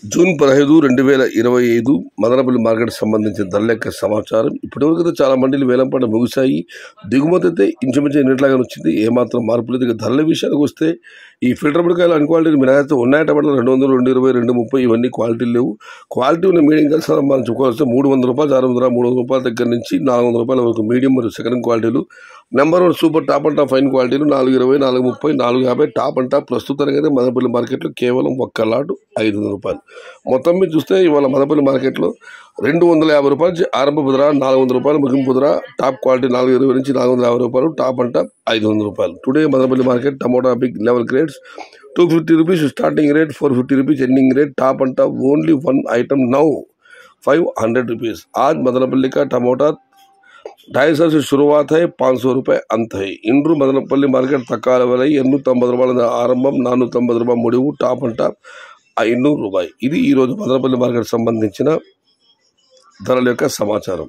June 15, 2025 Madanapalle market సంబంధించిన ధరల యొక్క సమాచారం. ఇప్పటివరకు చాలా మండీలు వేలంపాట ముగిశాయి. దిగుమతి అయితే ఇంచుమించు ఎన్నిట్లాగానే వచ్చింది, ఏమాత్రం మార్పు లేదు. ఇక ధరల విషయానికి వస్తే ఈ ఫిల్టర్ బుడకాయలు అన్ క్వాలిటీలు మినహాయిస్తే ఉన్నాయి. టమాటాలు 200, 220, 230 ఇవన్నీ క్వాలిటీలు లేవు. క్వాలిటీ ఉన్న మీడియం కలిసి మనం చెప్పుకోవాల్సి 300 రూపాయలు, 600, 300 రూపాయల దగ్గర నుంచి 400 రూపాయల వరకు మీడియం మరియు సెకండ్ క్వాలిటీలు. Number 1 super top and top fine క్వాలిటీలు 420, 430, 450 టాప్ అండ్ టాప్. ప్రస్తుతానికైతే మదనపల్లి మార్కెట్లో కేవలం ఒక్క లాటు 500 రూపాయలు. మొత్తం మీద చూస్తే ఇవాళ మదనపల్లి మార్కెట్లో 250 రూపాయలు ఆరంభ ధర, 400 రూపాయలు ముగింపు ధర. టాప్ క్వాలిటీ 420 నుంచి 450 రూపాయలు, టాప్ అండ్ టాప్ 500 రూపాయలు. Today Madanapalle market tomato big level grades 250 rupees starting rate, 450 rupees ending rate. Top end top only one item now 500 rupees. आज मदनपल्ली का टमाटर 250 से शुरुआत है, 500 रुपये अंत है. इंड्रू मदनपल्ली मार्केट तक्काల వెల 890 రూపాయల ఆరంభం, 490 రూపాయల ముడివు. టాప్ అండ్ టాప్ 500 రూపాయలు. ఇది ఈరోజు మదనపల్లి మార్కెట్ సంబంధించిన ధరల యొక్క సమాచారం.